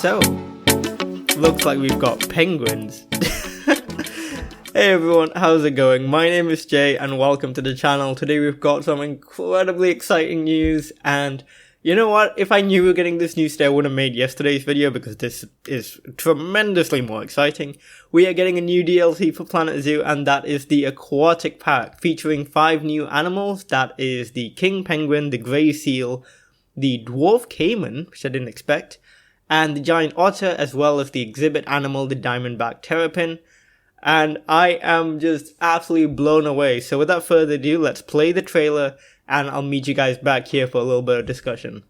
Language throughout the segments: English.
So, looks like we've got penguins. Hey everyone, how's it going? My name is Jay and welcome to the channel. Today we've got some incredibly exciting news, and you know what? If I knew we were getting this news today, I would have made yesterday's video because this is tremendously more exciting. We are getting a new DLC for Planet Zoo, and that is the Aquatic Pack, featuring 5 new animals. That is the king penguin, the grey seal, the dwarf cayman, which I didn't expect, and the giant otter, as well as the exhibit animal, the diamondback terrapin. And I am just absolutely blown away. So without further ado, let's play the trailer and I'll meet you guys back here for a little bit of discussion.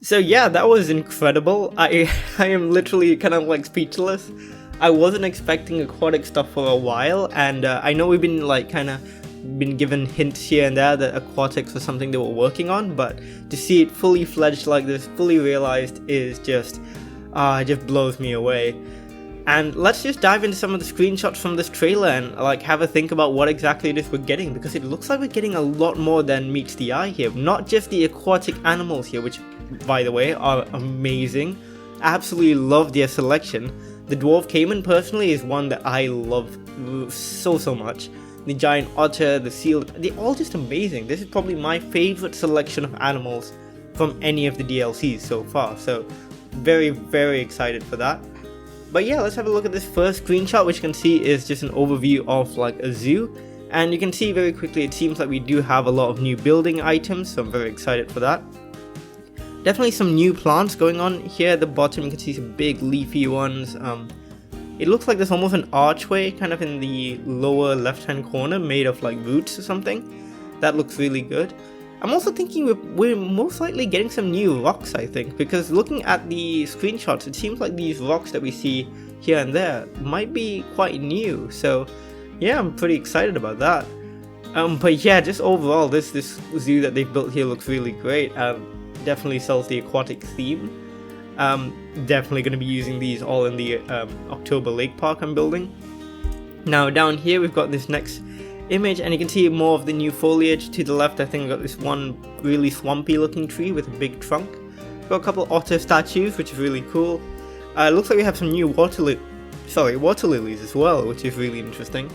So yeah, that was incredible. I am literally kind of like speechless. I wasn't expecting aquatic stuff for a while, and I know we've been like been given hints here and there that aquatics was something they were working on, but to see it fully fledged like this, fully realized, is just it just blows me away. And let's just dive into some of the screenshots from this trailer and like have a think about what exactly it is we're getting, because it looks like we're getting a lot more than meets the eye here. Not just the aquatic animals here, which by the way are amazing. Absolutely love their selection. The dwarf cayman personally is one that I love so much. The giant otter, the seal, they're all just amazing. This is probably my favorite selection of animals from any of the DLCs so far, so very excited for that. But yeah, let's have a look at this first screenshot, which you can see is just an overview of like a zoo. And you can see very quickly it seems like we do have a lot of new building items, so I'm very excited for that. Definitely some new plants going on here at the bottom. You can see some big leafy ones. It looks like there's almost an archway kind of in the lower left hand corner made of like roots or something. That looks really good. I'm also thinking we're most likely getting some new rocks, I think, because looking at the screenshots, it seems like these rocks that we see here and there might be quite new. So yeah, I'm pretty excited about that. But yeah, just overall, this zoo that they've built here looks really great. Definitely sells the aquatic theme. Definitely going to be using these all in the October Lake Park I'm building. Now down here we've got this next image, and you can see more of the new foliage. To the left, I think we've got this one really swampy looking tree with a big trunk. We've got a couple otter statues, which is really cool. Looks like we have some new water lilies as well, which is really interesting.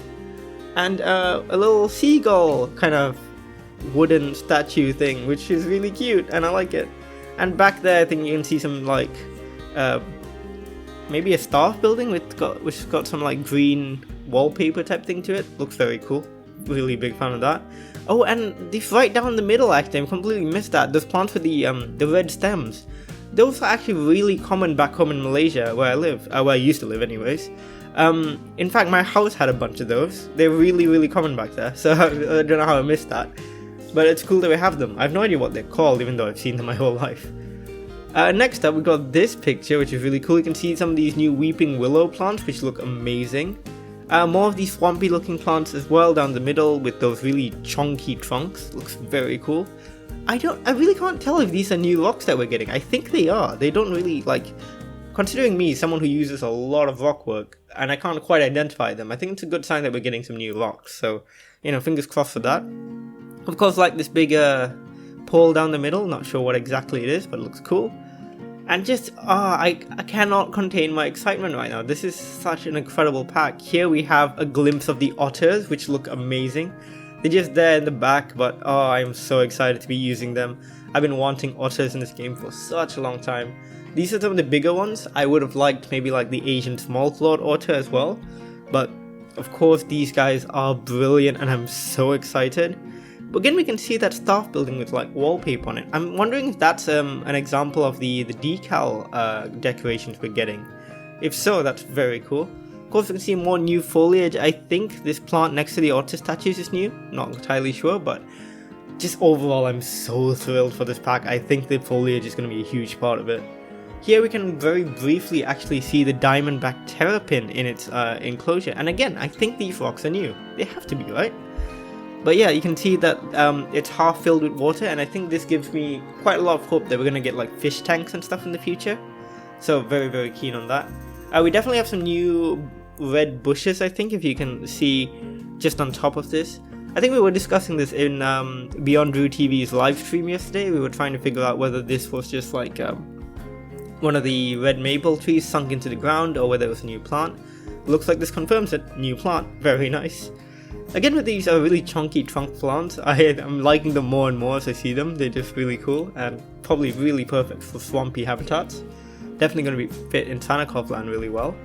And a little seagull kind of wooden statue thing, which is really cute and I like it. And back there I think you can see some like maybe a staff building which has got some like green wallpaper type thing to it. Looks very cool. Really big fan of that. Oh, and this right down the middle, actually I completely missed that. Those plants with the red stems. Those are actually really common back home in Malaysia where I live, where I used to live anyways. In fact my house had a bunch of those. They're really common back there, so I don't know how I missed that. But it's cool that we have them. I have no idea what they're called, even though I've seen them my whole life. Next up, we've got this picture, which is really cool. You can see some of these new weeping willow plants, which look amazing. More of these swampy looking plants as well down the middle with those really chunky trunks. Looks very cool. I really can't tell if these are new rocks that we're getting. I think they are. They don't really, like, considering me, someone who uses a lot of rock work, and I can't quite identify them, I think it's a good sign that we're getting some new rocks. So, you know, fingers crossed for that. Of course, like this big pole down the middle, not sure what exactly it is, but it looks cool. And just, I cannot contain my excitement right now. This is such an incredible pack. Here we have a glimpse of the otters, which look amazing. They're just there in the back, but I'm so excited to be using them. I've been wanting otters in this game for such a long time. These are some of the bigger ones. I would have liked maybe like the Asian small-clawed otter as well. But of course, these guys are brilliant and I'm so excited. But again, we can see that staff building with like wallpaper on it. I'm wondering if that's an example of the decal decorations we're getting. If so, that's very cool. Of course, we can see more new foliage. I think this plant next to the Otter Statues is new. Not entirely sure, but just overall, I'm so thrilled for this pack. I think the foliage is going to be a huge part of it. Here we can very briefly actually see the diamondback terrapin in its enclosure. And again, I think these rocks are new. They have to be, right? But yeah, you can see that it's half filled with water, and I think this gives me quite a lot of hope that we're going to get like fish tanks and stuff in the future. So very, very keen on that. We definitely have some new red bushes, I think, if you can see just on top of this. I think we were discussing this in Beyond Drew TV's live stream yesterday. We were trying to figure out whether this was just like one of the red maple trees sunk into the ground or whether it was a new plant. Looks like this confirms it. New plant. Very nice. Again, with these really chunky trunk plants, I'm liking them more and more as I see them. They're just really cool and probably really perfect for swampy habitats. Definitely going to be fit in Sanakov land really well.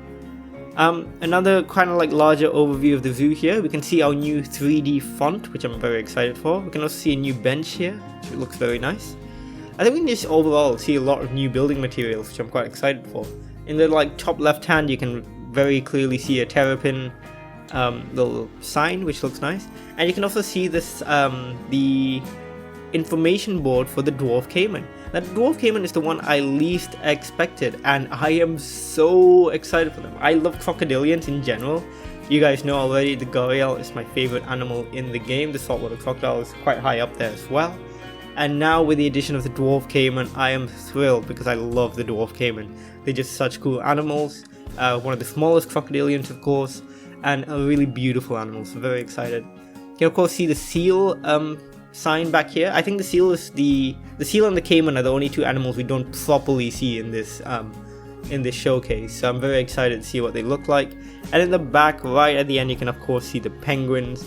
Another kind of like larger overview of the zoo here. We can see our new 3D font, which I'm very excited for. We can also see a new bench here, which looks very nice. I think we can just overall see a lot of new building materials, which I'm quite excited for. In the like top left hand, you can very clearly see a terrapin little sign, which looks nice. And you can also see this the information board for the Dwarf Cayman. Now, the Dwarf Cayman is the one I least expected, and I am so excited for them. I love crocodilians in general. You guys know already the gharial is my favorite animal in the game. The saltwater crocodile is quite high up there as well. And now with the addition of the Dwarf Cayman, I am thrilled because I love the Dwarf Cayman. They're just such cool animals. One of the smallest crocodilians, of course, and a really beautiful animal. So very excited. You can of course see the seal sign back here. I think the seal is the seal and the cayman are the only two animals we don't properly see in this showcase. So I'm very excited to see what they look like. And in the back, right at the end, you can of course see the penguins.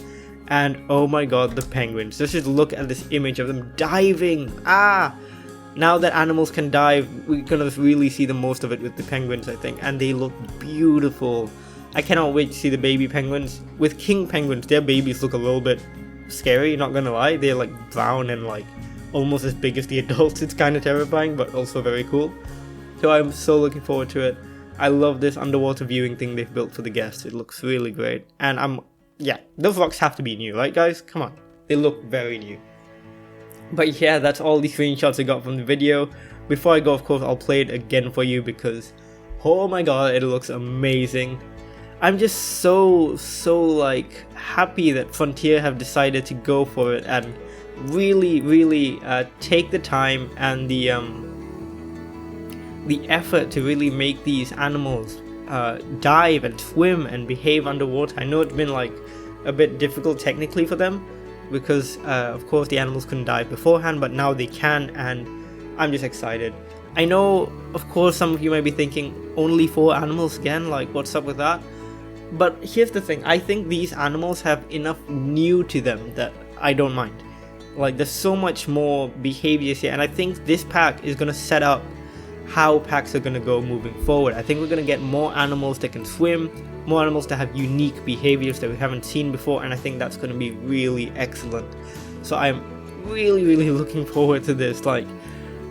And oh my god, the penguins. Just look at this image of them diving. Now that animals can dive, we're gonna really see the most of it with the penguins, I think. And they look beautiful. I cannot wait to see the baby penguins. With king penguins, their babies look a little bit scary, not gonna lie. They're like brown and like almost as big as the adults. It's kind of terrifying, but also very cool. So I'm so looking forward to it. I love this underwater viewing thing they've built for the guests. It looks really great. And yeah, those rocks have to be new, right guys? Come on. They look very new. But yeah, that's all the screenshots I got from the video. Before I go, of course, I'll play it again for you because, oh my god, it looks amazing. I'm just so like happy that Frontier have decided to go for it and really take the time and the effort to really make these animals dive and swim and behave underwater. I know it's been like a bit difficult technically for them because of course the animals couldn't dive beforehand, but now they can, and I'm just excited. I know of course some of you might be thinking, only 4 animals again, like what's up with that? But here's the thing, I think these animals have enough new to them that I don't mind. Like there's so much more behaviors here, and I think this pack is going to set up how packs are going to go moving forward. I think we're going to get more animals that can swim, more animals that have unique behaviors that we haven't seen before, and I think that's going to be really excellent. So I'm really looking forward to this, like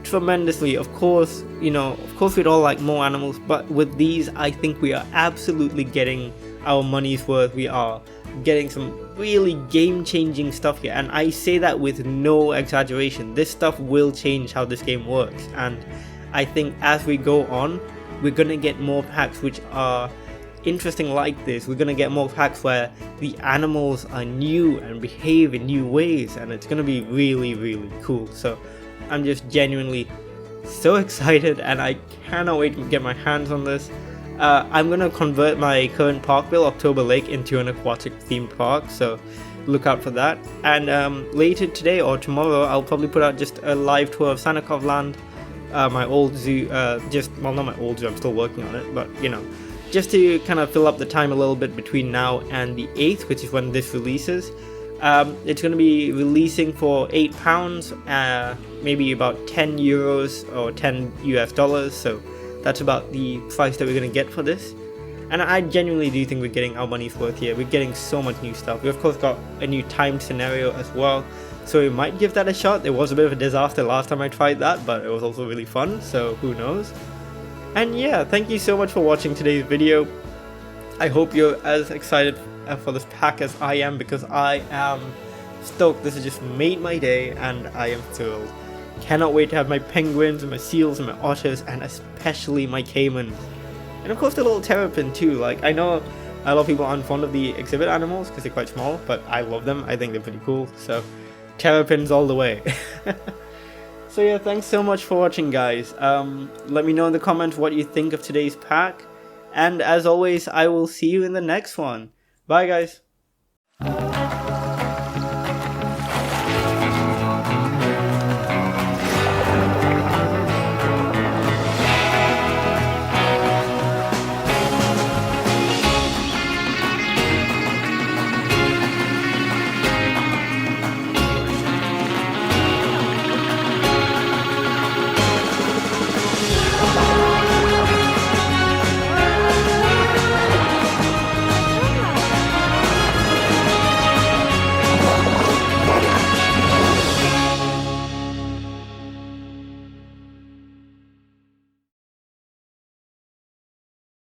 tremendously. Of course, you know, of course we'd all like more animals, but with these I think we are absolutely getting our money's worth. We are getting some really game-changing stuff here, and I say that with no exaggeration. This stuff will change how this game works, and I think as we go on, we're gonna get more packs which are interesting like this. We're gonna get more packs where the animals are new and behave in new ways, and it's gonna be really cool. So I'm just genuinely so excited, and I cannot wait to get my hands on this. I'm gonna convert my current Parkville October Lake into an aquatic themed park, so look out for that. And later today or tomorrow, I'll probably put out just a live tour of Sanakov land, my old zoo. Well, not my old zoo, I'm still working on it, but you know, just to kind of fill up the time a little bit between now and the 8th, which is when this releases. It's going to be releasing for £8, maybe about 10 euros or 10 US dollars, so that's about the price that we're going to get for this. And I genuinely do think we're getting our money's worth here. We're getting so much new stuff. We of course got a new timed scenario as well, so we might give that a shot. It was a bit of a disaster last time I tried that, but it was also really fun, so who knows. And yeah, thank you so much for watching today's video. I hope you're as excited for this pack as I am, because I am stoked. This has just made my day and I am thrilled. Cannot wait to have my penguins and my seals and my otters, and especially my caimans. And of course the little terrapin too. Like, I know a lot of people aren't fond of the exhibit animals because they're quite small, but I love them. I think they're pretty cool. So terrapins all the way. So yeah, thanks so much for watching, guys. Let me know in the comments what you think of today's pack. And as always, I will see you in the next one. Bye, guys.